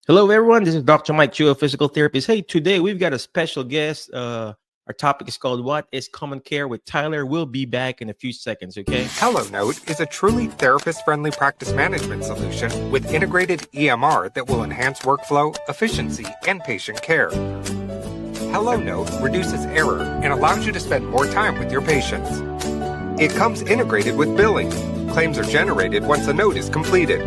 Hello, everyone. This is Dr. Mike Chu, a physical therapist. Hey, today we've got a special guest. Our topic is called "What is Common Care?" with Tyler. We'll be back in a few seconds. Okay. HelloNote is a truly therapist-friendly practice management solution with integrated EMR that will enhance workflow, efficiency, and patient care. HelloNote reduces error and allows you to spend more time with your patients. It comes integrated with billing. Claims are generated once a note is completed.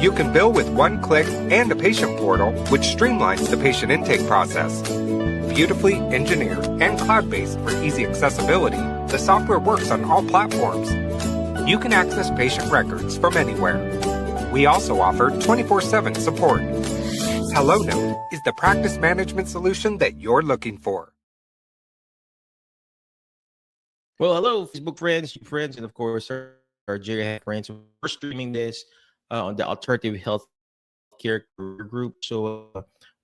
You can bill with one click and a patient portal, which streamlines the patient intake process. Beautifully engineered and cloud-based for easy accessibility, the software works on all platforms. You can access patient records from anywhere. We also offer 24/7 support. HelloNote is the practice management solution that you're looking for. Well, hello, Facebook friends, you friends, and of course, our Jerry friends. We're streaming this on the Alternative Health Care group. So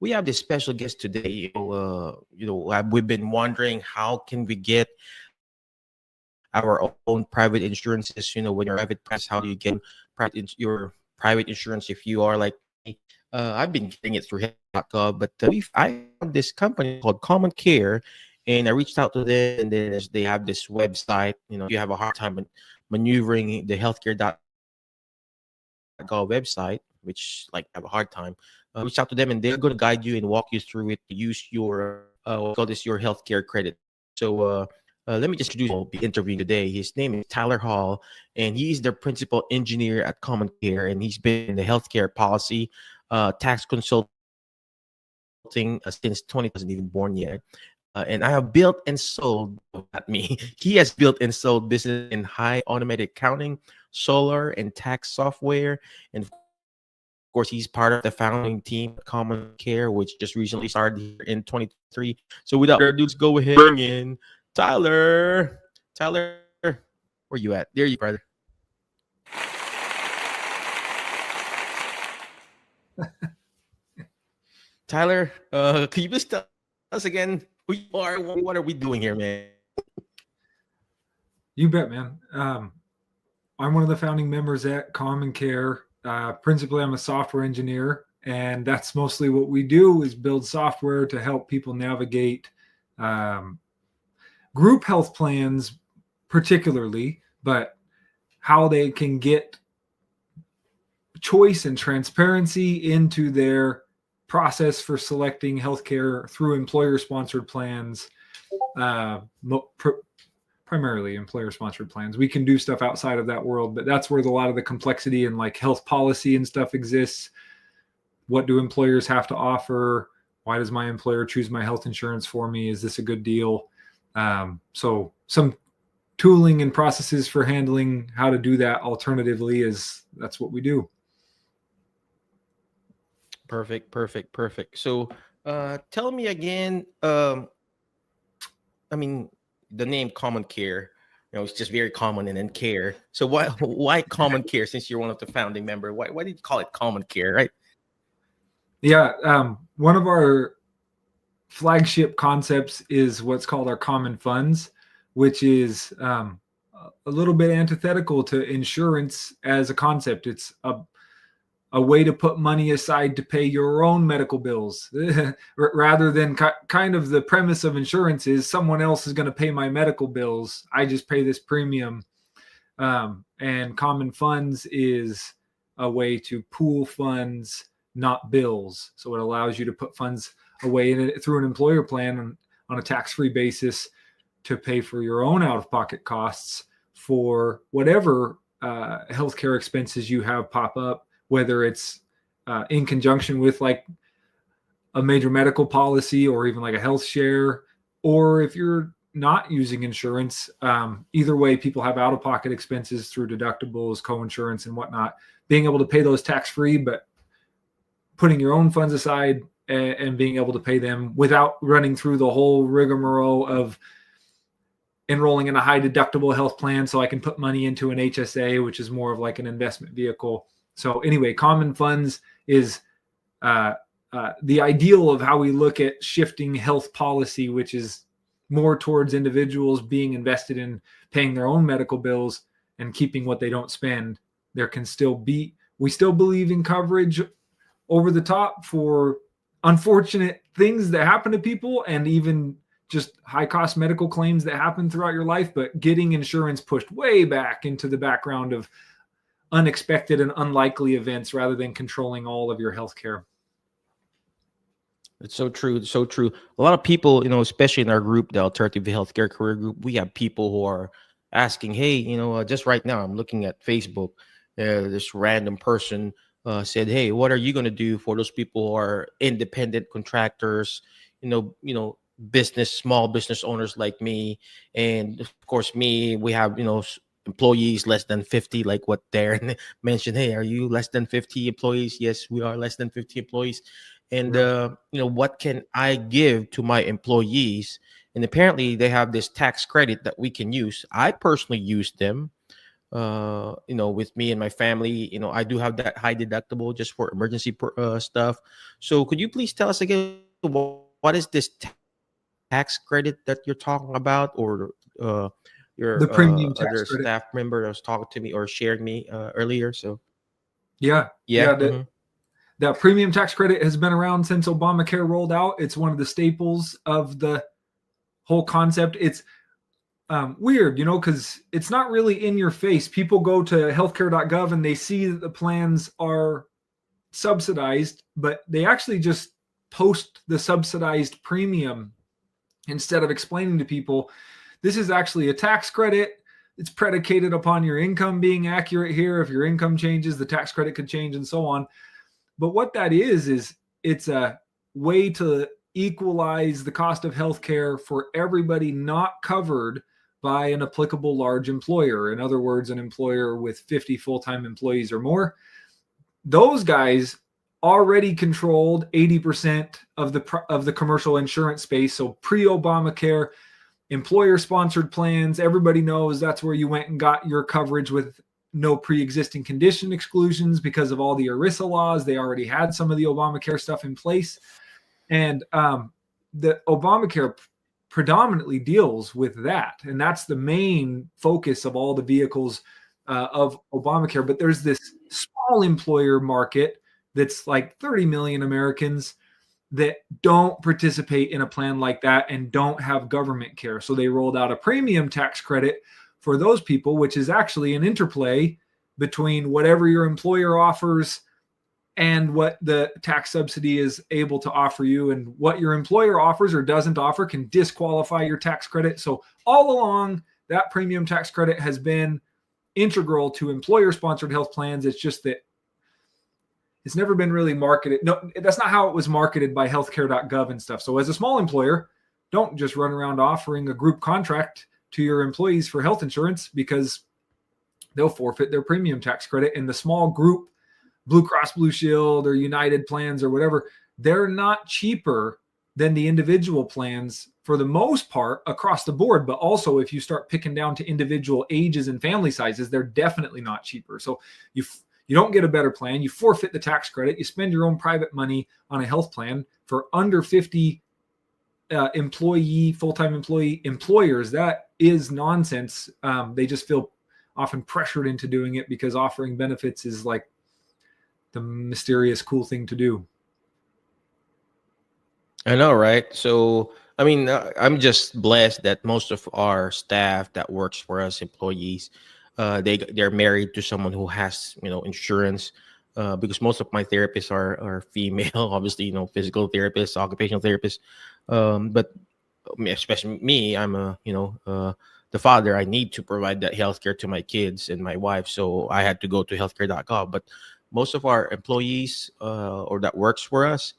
we have this special guest today. We've been wondering how can we get our own private insurances. When you're private practice, how do you get your private insurance if you are like me? I've been getting it through health.gov, but I found this company called CommonCare, and I reached out to them, and then they have this website. You have a hard time maneuvering the healthcare.gov website, which like have a hard time. Reach out to them, and they're going to guide you and walk you through it to use your we call this your healthcare credit. So let me just introduce who will be interviewing today. His name is Tyler Hall, and he's the principal engineer at CommonCare, and he's been in the healthcare policy, tax consulting since 20 wasn't even born yet. And I have built and sold, not me, he has built and sold business in high automated accounting, solar, and tax software. And of course, he's part of the founding team at CommonCare, which just recently started here in 2023. So without further ado, let's go ahead and bring in Tyler. Tyler, where you at? There you, brother. Tyler, can you please tell us again who you are? What are we doing here, man? You bet, man. I'm one of the founding members at CommonCare. Principally, I'm a software engineer, and that's mostly what we do is build software to help people navigate group health plans particularly, but how they can get choice and transparency into their process for selecting healthcare through employer-sponsored plans, primarily employer-sponsored plans. We can do stuff outside of that world, but that's where a lot of the complexity and like health policy and stuff exists. What do employers have to offer? Why does my employer choose my health insurance for me? Is this a good deal? So some tooling and processes for handling how to do that alternatively that's what we do. Perfect. So tell me again, the name CommonCare, it's just very common and then care. So why CommonCare, since you're one of the founding member? Why did you call it CommonCare, right? Yeah, one of our flagship concepts is what's called our common funds, which is a little bit antithetical to insurance as a concept. It's a way to put money aside to pay your own medical bills rather than kind of the premise of insurance is someone else is going to pay my medical bills. I just pay this premium. And common funds is a way to pool funds, not bills. So it allows you to put funds away through an employer plan on a tax-free basis to pay for your own out-of-pocket costs for whatever healthcare expenses you have pop up, whether it's in conjunction with like a major medical policy or even like a health share, or if you're not using insurance, either way, people have out-of-pocket expenses through deductibles, co-insurance and whatnot, being able to pay those tax-free, but putting your own funds aside and being able to pay them without running through the whole rigmarole of enrolling in a high deductible health plan so I can put money into an HSA, which is more of like an investment vehicle. So anyway, common funds is the ideal of how we look at shifting health policy, which is more towards individuals being invested in paying their own medical bills and keeping what they don't spend. There can still be, we still believe in coverage over the top for unfortunate things that happen to people, and even just high cost medical claims that happen throughout your life, but getting insurance pushed way back into the background of unexpected and unlikely events rather than controlling all of your health care. It's so true. It's so true. A lot of people, especially in our group, the Alternative Healthcare Career Group, we have people who are asking, hey, just right now, I'm looking at Facebook. This random person said, hey, what are you going to do for those people who are independent contractors, small business owners like me? And of course, we have, employees less than 50, like what Darin mentioned. Hey, are you less than 50 employees? Yes, we are less than 50 employees. And Right. what can I give to my employees? And apparently they have this tax credit that we can use. I personally use them, with me and my family. I do have that high deductible just for emergency stuff. So could you please tell us again, what is this tax credit that you're talking about, or your The premium tax other credit. staff member that was talking to me or shared me earlier? So Yeah. yeah. Yeah. That premium tax credit has been around since Obamacare rolled out. It's one of the staples of the whole concept. It's weird, because it's not really in your face. People go to healthcare.gov and they see that the plans are subsidized, but they actually just post the subsidized premium instead of explaining to people this is actually a tax credit. It's predicated upon your income being accurate here. If your income changes, the tax credit could change, and so on. But what that is it's a way to equalize the cost of healthcare for everybody not covered by an applicable large employer. In other words, an employer with 50 full-time employees or more. Those guys already controlled 80% of the commercial insurance space. So pre-Obamacare, employer-sponsored plans, everybody knows that's where you went and got your coverage with no pre-existing condition exclusions because of all the ERISA laws. They already had some of the Obamacare stuff in place. And the Obamacare predominantly deals with that. And that's the main focus of all the vehicles of Obamacare. But there's this small employer market that's like 30 million Americans that don't participate in a plan like that and don't have government care. So they rolled out a premium tax credit for those people, which is actually an interplay between whatever your employer offers and what the tax subsidy is able to offer you. And what your employer offers or doesn't offer can disqualify your tax credit. So all along, that premium tax credit has been integral to employer-sponsored health plans. It's just that it's never been really marketed. No, that's not how it was marketed by healthcare.gov and stuff. So as a small employer, don't just run around offering a group contract to your employees for health insurance, because they'll forfeit their premium tax credit. And the small group, Blue Cross Blue Shield or United plans or whatever, they're not cheaper than the individual plans for the most part across the board. But also, if you start picking down to individual ages and family sizes, they're definitely not cheaper. So you don't get a better plan. You forfeit the tax credit. You spend your own private money on a health plan for under 50 full-time employee employers. That is nonsense. They just feel often pressured into doing it because offering benefits is like the mysterious cool thing to do. I know, right? So, I mean, I'm just blessed that most of our staff that works for us, employees, they're married to someone who has insurance. Because most of my therapists are female, obviously, physical therapists, occupational therapists. But especially me, I'm the father. I need to provide that healthcare to my kids and my wife, so I had to go to healthcare.gov. But most of our employees or that works for us,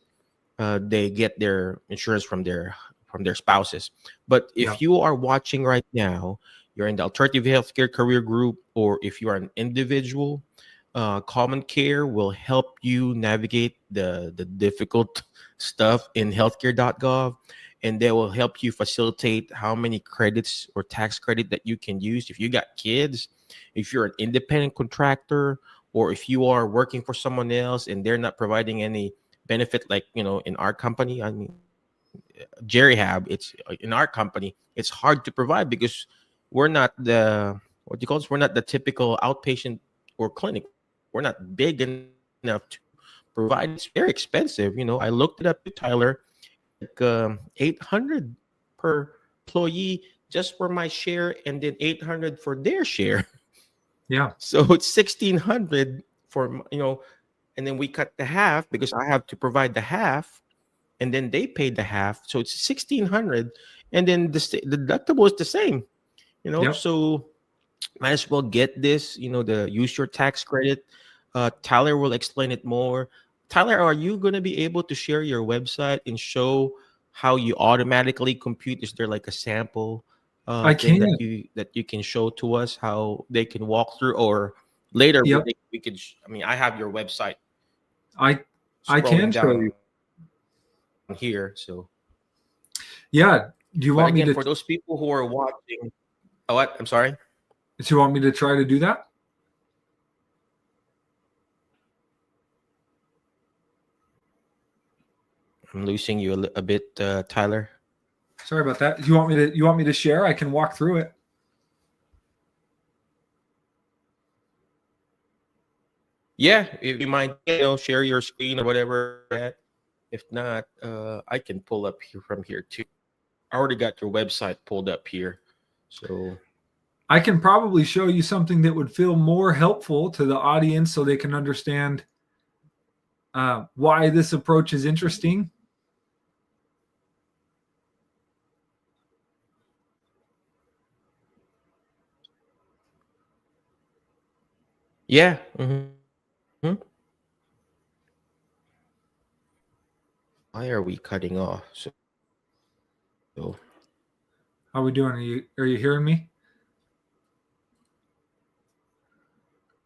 they get their insurance from their spouses. But if you are watching right now, you're in the Alternative Healthcare Career Group, or if you are an individual, CommonCare will help you navigate the difficult stuff in healthcare.gov, and they will help you facilitate how many credits or tax credit that you can use if you got kids, if you're an independent contractor, or if you are working for someone else and they're not providing any benefit, like in our company. I mean, Jerry have it's in our company. It's hard to provide because we're not the what do you call this? We're not the typical outpatient or clinic. We're not big enough to provide. It's very expensive. I looked it up to Tyler, like 800 per employee just for my share, and then 800 for their share. Yeah. So it's 1600 for, and then we cut the half because I have to provide the half, and then they pay the half. So it's 1600, and then the deductible is the same. Yep. So might as well get this. The use your tax credit. Tyler will explain it more. Tyler, are you going to be able to share your website and show how you automatically compute? Is there like a sample I thing can. that you can show to us how they can walk through, or later Yep. we could I mean, I have your website I can scrolling show you. down here. So, Yeah. Do you but want me again, to? for those people who are watching, oh, what? I'm sorry. Do you want me to try to do that? I'm losing you a bit, Tyler. Sorry about that. Do you want me to? You want me to share? I can walk through it. Yeah, if you mind, share your screen or whatever. If not, I can pull up here from here too. I already got your website pulled up here, so I can probably show you something that would feel more helpful to the audience, so they can understand why this approach is interesting. yeah. Mm-hmm. Why are we cutting off? So How are we doing? Are you hearing me?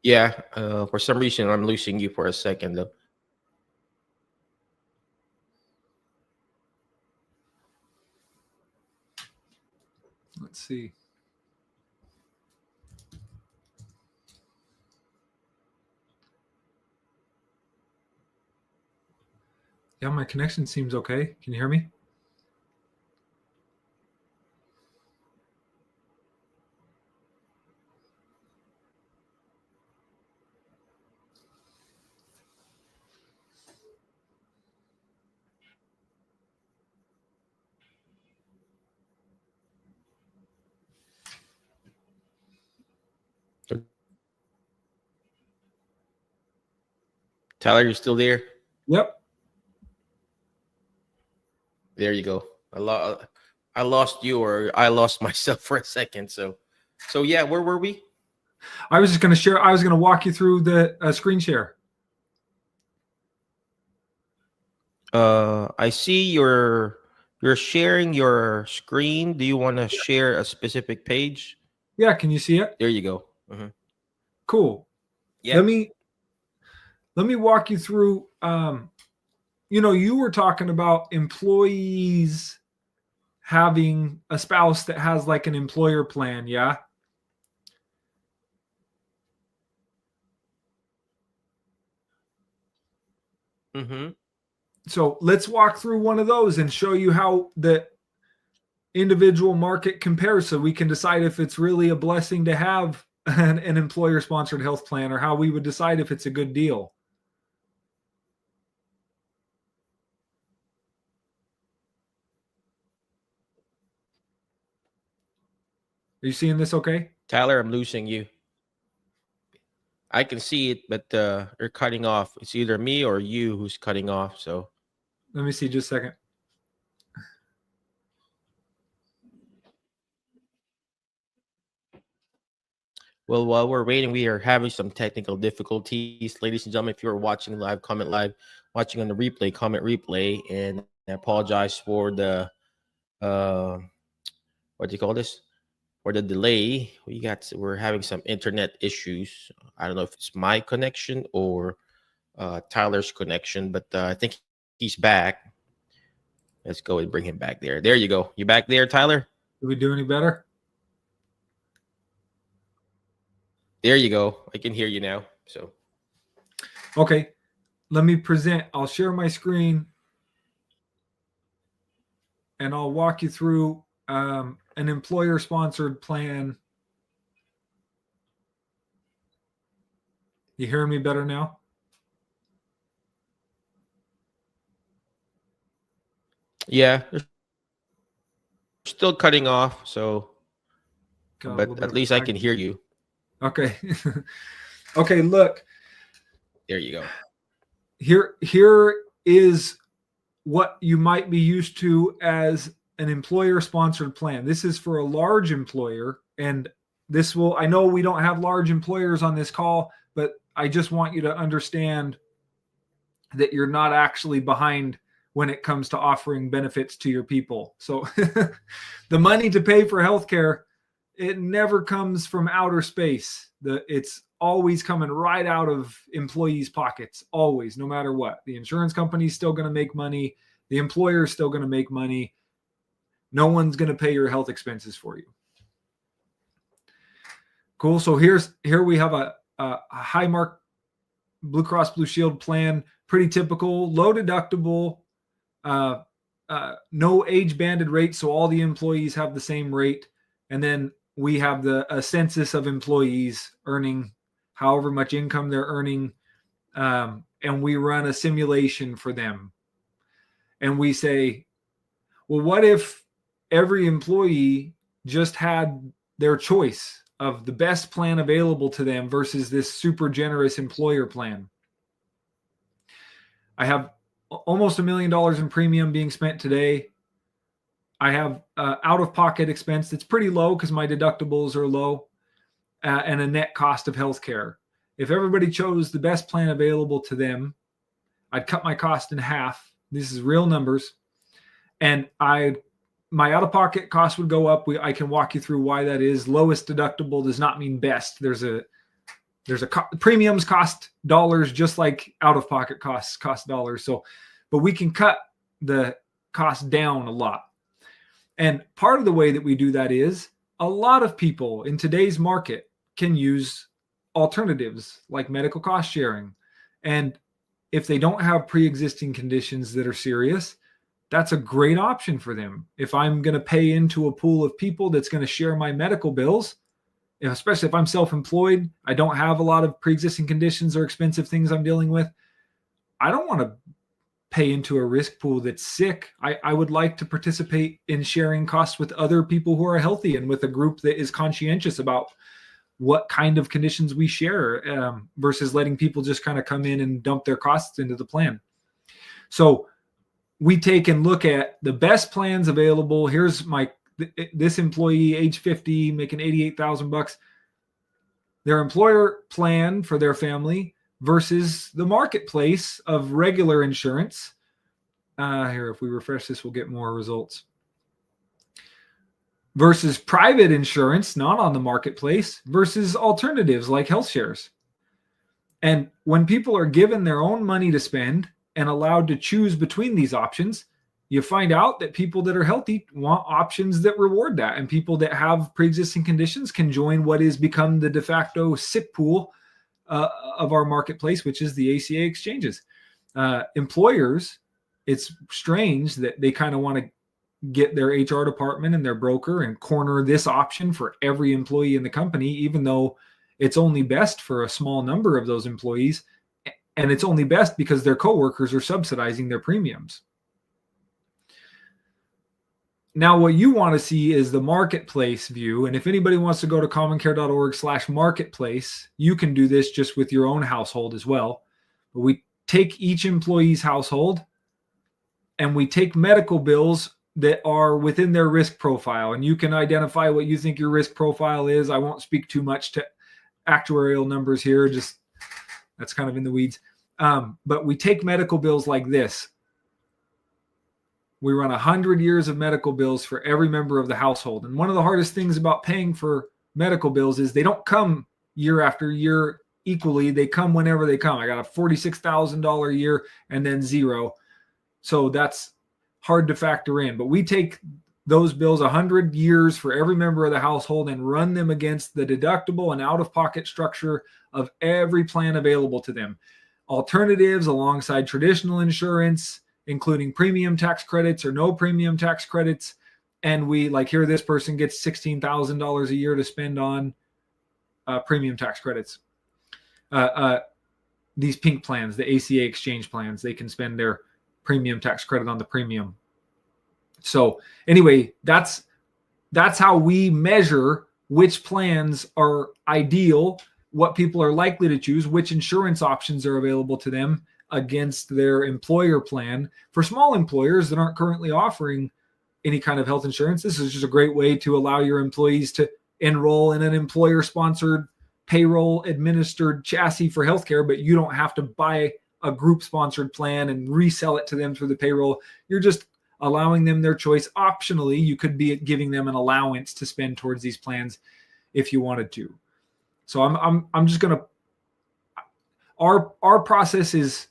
yeah, for some reason I'm losing you for a second though. Let's see. Yeah, my connection seems okay. Can you hear me? Tyler, you still there? Yep. There you go. I lost you, or I lost myself for a second. So yeah, where were we? I was just going to share. I was going to walk you through the screen share. I see you're sharing your screen. Do you want to share a specific page? Yeah. Can you see it? There you go. Mm-hmm. Cool. Yeah. Let me walk you through. You were talking about employees having a spouse that has like an employer plan. Yeah. Mm-hmm. So let's walk through one of those and show you how the individual market compares, so we can decide if it's really a blessing to have an employer sponsored health plan, or how we would decide if it's a good deal. Are you seeing this okay? Tyler, I'm losing you. I can see it, but you're cutting off. It's either me or you who's cutting off. So Let me see just a second. well, while we're waiting, we are having some technical difficulties. Ladies and gentlemen, if you're watching live, comment live, watching on the replay, comment replay, and I apologize for the what do you call this? For the delay. We're having some internet issues. I don't know if it's my connection or Tyler's connection, but I think he's back. Let's go and bring him back there. There you go. You back there, Tyler? Did we do any better? There you go. I can hear you now. So Okay. Let me present. I'll share my screen and I'll walk you through an employer sponsored plan. You hearing me better now? Yeah, they're still cutting off. So, Got a little but bit at of least I lag. can hear you. Okay. Okay, look, There you go. here is what you might be used to as an employer sponsored plan. This is for a large employer, and this will, I know we don't have large employers on this call, but I just want you to understand that you're not actually behind when it comes to offering benefits to your people. So the money to pay for healthcare, it never comes from outer space. It's always coming right out of employees' pockets, always, no matter what. The insurance company's still going to make money. The employer is still going to make money. No one's going to pay your health expenses for you. Cool. So here we have a Highmark Blue Cross Blue Shield plan, pretty typical, low deductible, no age banded rate, so all the employees have the same rate. And then we have a census of employees earning however much income they're earning, and we run a simulation for them. And we say, well, what if every employee just had their choice of the best plan available to them versus this super generous employer plan? I have almost $1 million in premium being spent today. I have out-of-pocket expense that's pretty low because my deductibles are low, and a net cost of healthcare. If everybody chose the best plan available to them, I'd cut my cost in half. This is real numbers. And my out-of-pocket cost would go up. I can walk you through why that is. Lowest deductible does not mean best. There's a premiums cost dollars just like out-of-pocket costs cost dollars. So, but we can cut the cost down a lot. And part of the way that we do that is a lot of people in today's market can use alternatives like medical cost sharing. And if they don't have pre-existing conditions that are serious, that's a great option for them. If I'm going to pay into a pool of people that's going to share my medical bills, especially if I'm self-employed, I don't have a lot of pre-existing conditions or expensive things I'm dealing with, I don't want to pay into a risk pool that's sick. I would like to participate in sharing costs with other people who are healthy and with a group that is conscientious about what kind of conditions we share, versus letting people just kind of come in and dump their costs into the plan. So we take and look at the best plans available. Here's this employee, age 50, making $88,000, their employer plan for their family versus the marketplace of regular insurance. Here, if we refresh this, we'll get more results. Versus private insurance, not on the marketplace, versus alternatives like health shares. And when people are given their own money to spend and allowed to choose between these options, you find out that people that are healthy want options that reward that. And people that have pre-existing conditions can join what is become the de facto sick pool of our marketplace, which is the ACA exchanges. Employers, it's strange that they kind of want to get their HR department and their broker and corner this option for every employee in the company, even though it's only best for a small number of those employees. And it's only best because their coworkers are subsidizing their premiums. Now, what you want to see is the marketplace view. And if anybody wants to go to commoncare.org/marketplace, you can do this just with your own household as well. But we take each employee's household and we take medical bills that are within their risk profile. And you can identify what you think your risk profile is. I won't speak too much to actuarial numbers here. Just that's kind of in the weeds. But we take medical bills like this. We run 100 years of medical bills for every member of the household. And one of the hardest things about paying for medical bills is they don't come year after year equally. They come whenever they come. I got a $46,000 a year and then zero. So that's hard to factor in. But we take those bills 100 years for every member of the household and run them against the deductible and out-of-pocket structure of every plan available to them. Alternatives alongside traditional insurance, including premium tax credits or no premium tax credits. And we, like here, this person gets $16,000 a year to spend on premium tax credits. These pink plans, the ACA exchange plans, they can spend their premium tax credit on the premium. So anyway, that's how we measure which plans are ideal, what people are likely to choose, which insurance options are available to them against their employer plan. For small employers that aren't currently offering any kind of health insurance, this is just a great way to allow your employees to enroll in an employer-sponsored, payroll-administered chassis for healthcare, but you don't have to buy a group-sponsored plan and resell it to them through the payroll. You're just allowing them their choice. Optionally, you could be giving them an allowance to spend towards these plans if you wanted to. So I'm just going to, our process is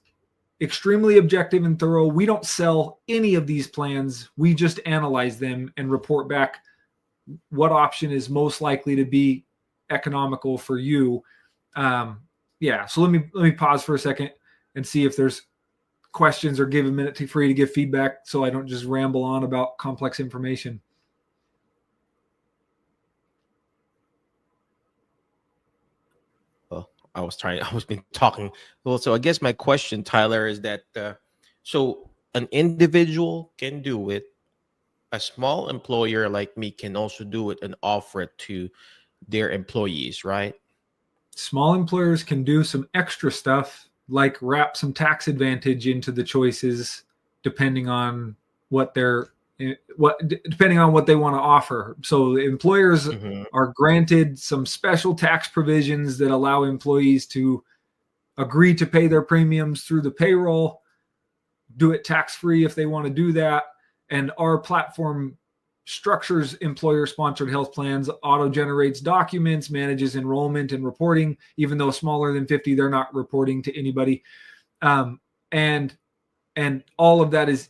extremely objective and thorough. We don't sell any of these plans. We just analyze them and report back what option is most likely to be economical for you. So let me pause for a second and see if there's questions, or give a minute for you to give feedback so I don't just ramble on about complex information. I was been talking. Well, so I guess my question, Tyler, is that so an individual can do it, a small employer like me can also do it and offer it to their employees, right? Small employers can do some extra stuff, like wrap some tax advantage into the choices, depending on what they want to offer. So employers are granted some special tax provisions that allow employees to agree to pay their premiums through the payroll, do it tax-free if they want to do that. And our platform structures employer-sponsored health plans, auto-generates documents, manages enrollment and reporting. Even though smaller than 50, they're not reporting to anybody. And all of that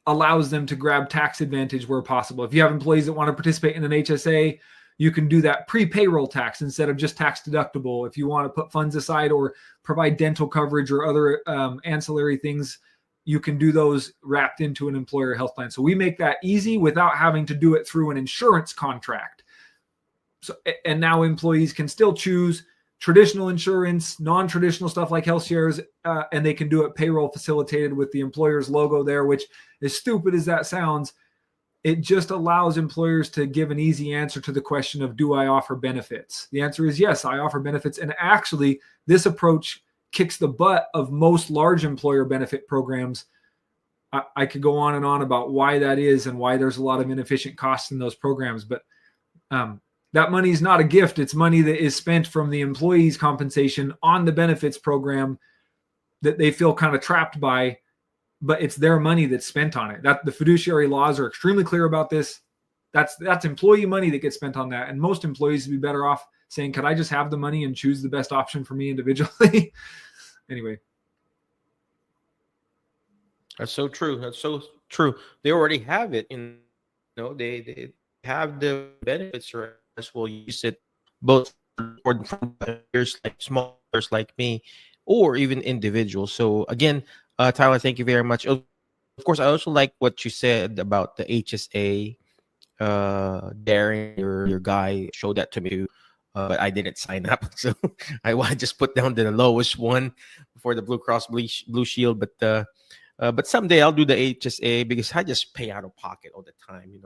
allows them to grab tax advantage where possible. If you have employees that want to participate in an HSA, you can do that pre-payroll tax instead of just tax deductible. If you want to put funds aside or provide dental coverage or other ancillary things, you can do those wrapped into an employer health plan. So we make that easy without having to do it through an insurance contract. So, and now employees can still choose traditional insurance, non-traditional stuff like health shares, and they can do it payroll facilitated with the employer's logo there, which, as stupid as that sounds, it just allows employers to give an easy answer to the question of, do I offer benefits? The answer is yes, I offer benefits. And actually, this approach kicks the butt of most large employer benefit programs. I could go on and on about why that is and why there's a lot of inefficient costs in those programs. But that money is not a gift. It's money that is spent from the employee's compensation on the benefits program that they feel kind of trapped by, but it's their money that's spent on it. That the fiduciary laws are extremely clear about this. That's employee money that gets spent on that. And most employees would be better off saying, could I just have the money and choose the best option for me individually? Anyway. That's so true. That's so true. They already have it. They have the benefits, right? As well use it both for employers like smallers like me, or even individuals. So again, Tyler, thank you very much. Of course, I also like what you said about the HSA. Darin, your guy, showed that to me too, but I didn't sign up, so I just put down the lowest one for the Blue Cross Blue Shield. But someday I'll do the HSA because I just pay out of pocket all the time.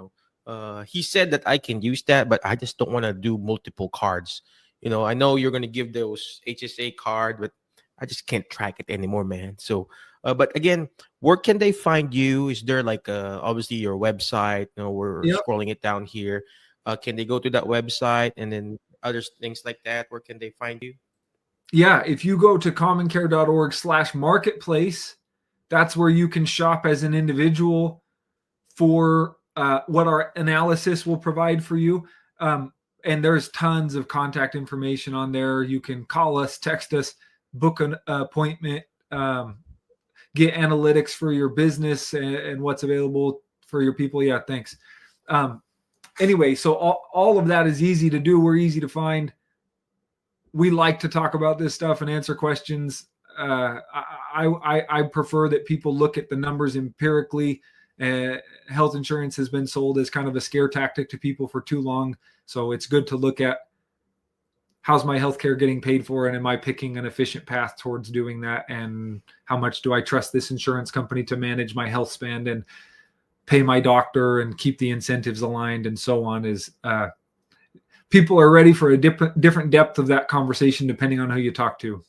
He said that I can use that, but I just don't want to do multiple cards. I know you're going to give those HSA card, but I just can't track it anymore, man. So, but again, where can they find you? Is there like obviously your website? We're scrolling it down here. Can they go to that website and then other things like that? Where can they find you? Yeah, if you go to commoncare.org/marketplace, that's where you can shop as an individual for what our analysis will provide for you. And there's tons of contact information on there. You can call us, text us, book an appointment, get analytics for your business and what's available for your people. Yeah, thanks. Anyway, so all of that is easy to do. We're easy to find. We like to talk about this stuff and answer questions. I prefer that people look at the numbers empirically. Health insurance has been sold as kind of a scare tactic to people for too long. So it's good to look at, how's my healthcare getting paid for, and am I picking an efficient path towards doing that? And how much do I trust this insurance company to manage my health spend? And pay my doctor and keep the incentives aligned and so on. Is people are ready for a different depth of that conversation depending on who you talk to.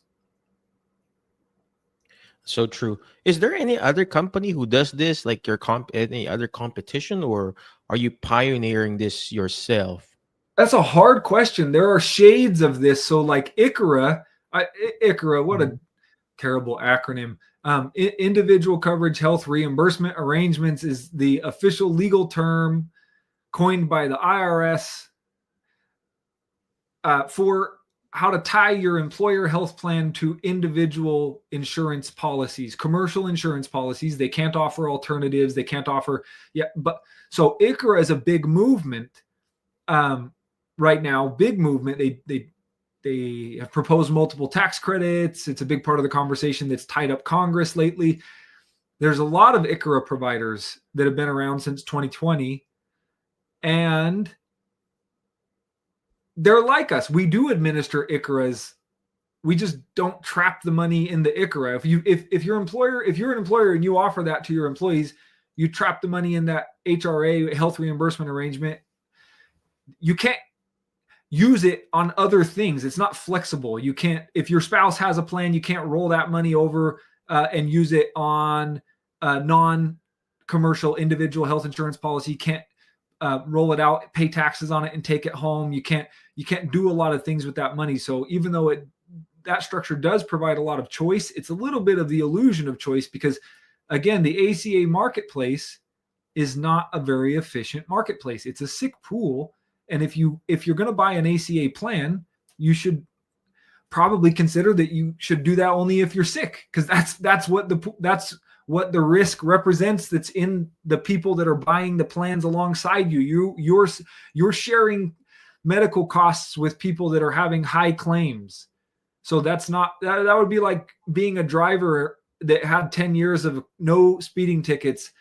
So true. Is there any other company who does this, like your any other competition, or are you pioneering this yourself? That's a hard question. There are shades of this. So like ICHRA, what a terrible acronym. Individual Coverage Health Reimbursement Arrangements is the official legal term coined by the IRS for how to tie your employer health plan to individual insurance policies, commercial insurance policies. They can't offer alternatives. They can't offer, but so ICHRA is a big movement right now. Big movement. They have proposed multiple tax credits. It's a big part of the conversation that's tied up Congress lately. There's a lot of ICHRA providers that have been around since 2020, and they're like us. We do administer ICHRAs. We just don't trap the money in the ICHRA. If you're an employer and you offer that to your employees, you trap the money in that HRA, health reimbursement arrangement. You can't use it on other things. It's not flexible. You can't, if your spouse has a plan, you can't roll that money over and use it on a non-commercial individual health insurance policy. You can't roll it out, pay taxes on it, and take it home. You can't do a lot of things with that money. So even though that structure does provide a lot of choice, it's a little bit of the illusion of choice because, again, the ACA marketplace is not a very efficient marketplace. It's a sick pool. And if you're going to buy an ACA plan, you should probably consider that you should do that only if you're sick, because that's what the risk represents. That's in the people that are buying the plans alongside you. You're sharing medical costs with people that are having high claims. So that would be like being a driver that had 10 years of no speeding tickets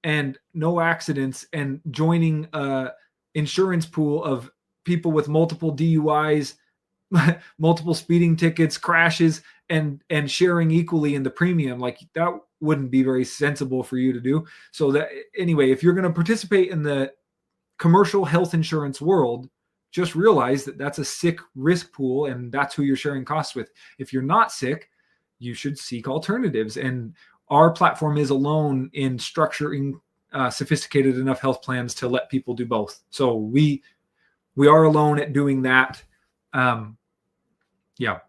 and no accidents and joining a insurance pool of people with multiple DUIs, multiple speeding tickets, crashes, and sharing equally in the premium. Like, that wouldn't be very sensible for you to do. So that, anyway, if you're going to participate in the commercial health insurance world, just realize that that's a sick risk pool, and that's who you're sharing costs with. If you're not sick, you should seek alternatives. And our platform is alone in structuring sophisticated enough health plans to let people do both. So we are alone at doing that. Yeah.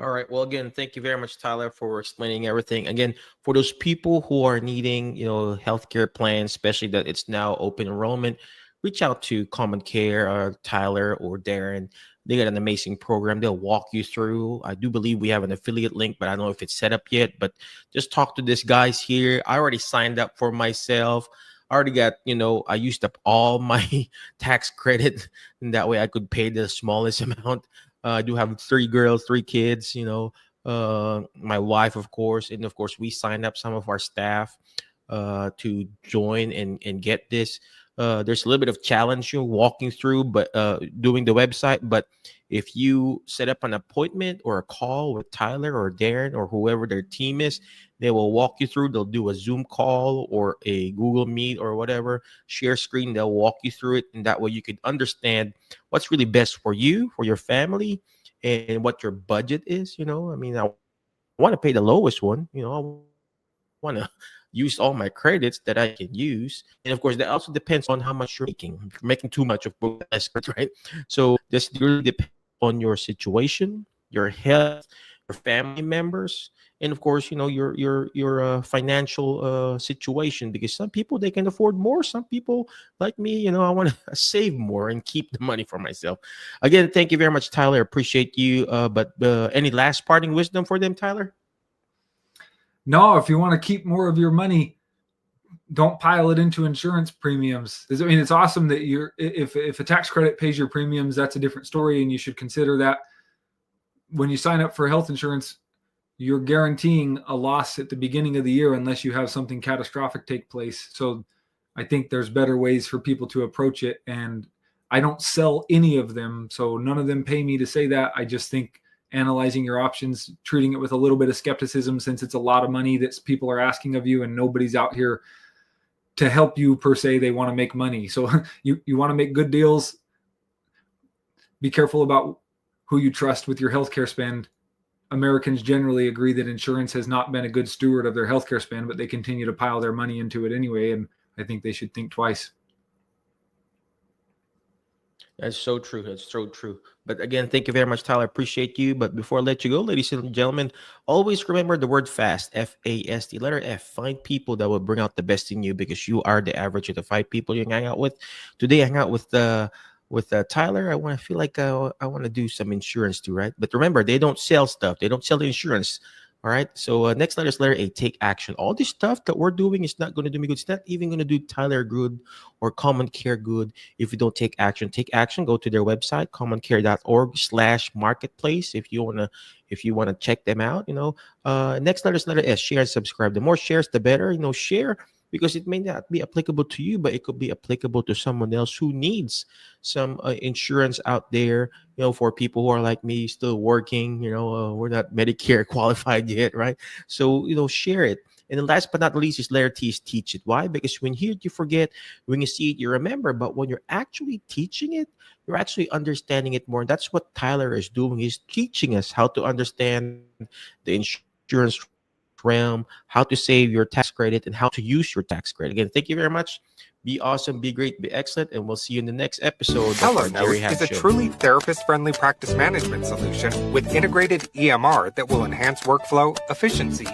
All right. Well, again, thank you very much, Tyler, for explaining everything. Again, for those people who are needing, healthcare plans, especially that it's now open enrollment, reach out to CommonCare, Tyler or Darin. They got an amazing program. They'll walk you through. I do believe we have an affiliate link, but I don't know if it's set up yet. But just talk to these guys here. I already signed up for myself. I already got, I used up all my tax credit, and that way I could pay the smallest amount. I do have 3 girls, 3 kids, my wife, of course. And of course, we signed up some of our staff to join and get this. There's a little bit of challenge walking through, but doing the website. But if you set up an appointment or a call with Tyler or Darin or whoever their team is, they will walk you through. They'll do a Zoom call or a Google Meet or whatever, share screen. They'll walk you through it. And that way you can understand what's really best for you, for your family, and what your budget is. I want to pay the lowest one. I want to use all my credits that I can use. And of course, that also depends on how much you're making. If you're making too much, of course, less, right? So this really depends on your situation, your health, your family members, and of course, your financial situation. Because some people, they can afford more. Some people, like me, I want to save more and keep the money for myself. Again, thank you very much, Tyler. Appreciate you. But any last parting wisdom for them, Tyler? No, if you want to keep more of your money, don't pile it into insurance premiums. I mean, it's awesome that if a tax credit pays your premiums, that's a different story, and you should consider that. When you sign up for health insurance, you're guaranteeing a loss at the beginning of the year unless you have something catastrophic take place. So I think there's better ways for people to approach it. And I don't sell any of them, so none of them pay me to say that. I just think analyzing your options, treating it with a little bit of skepticism, since it's a lot of money that people are asking of you and nobody's out here to help you per se. They want to make money. So you want to make good deals. Be careful about who you trust with your healthcare spend. Americans generally agree that insurance has not been a good steward of their healthcare spend, but they continue to pile their money into it anyway. And I think they should think twice. That's so true. That's so true. But again, thank you very much, Tyler. I appreciate you. But before I let you go, ladies and gentlemen, always remember the word FAST, F-A-S-T, letter F. Find people that will bring out the best in you, because you are the average of the 5 people you hang out with. Today, I hang out with Tyler. I feel like I want to do some insurance too, right? But remember, they don't sell stuff. They don't sell the insurance. All right. So next letter is letter A, take action. All this stuff that we're doing is not going to do me good. It's not even going to do Tyler good or CommonCare good if you don't take action. Take action. Go to their website, commoncare.org/marketplace. If you want to check them out, next letter is letter S, share and subscribe. The more shares, the better. Share, because it may not be applicable to you, but it could be applicable to someone else who needs some insurance out there, for people who are like me, still working, we're not Medicare qualified yet, right? So, share it. And then last but not least is letter T, is teach it. Why? Because when you hear it, you forget. When you see it, you remember. But when you're actually teaching it, you're actually understanding it more. And that's what Tyler is doing. He's teaching us how to understand the insurance realm, how to save your tax credit, and how to use your tax credit. Again, thank you very much. Be awesome, be great, be excellent, and we'll see you in the next episode. Hello Note is a truly therapist-friendly practice management solution with integrated EMR that will enhance workflow, efficiency,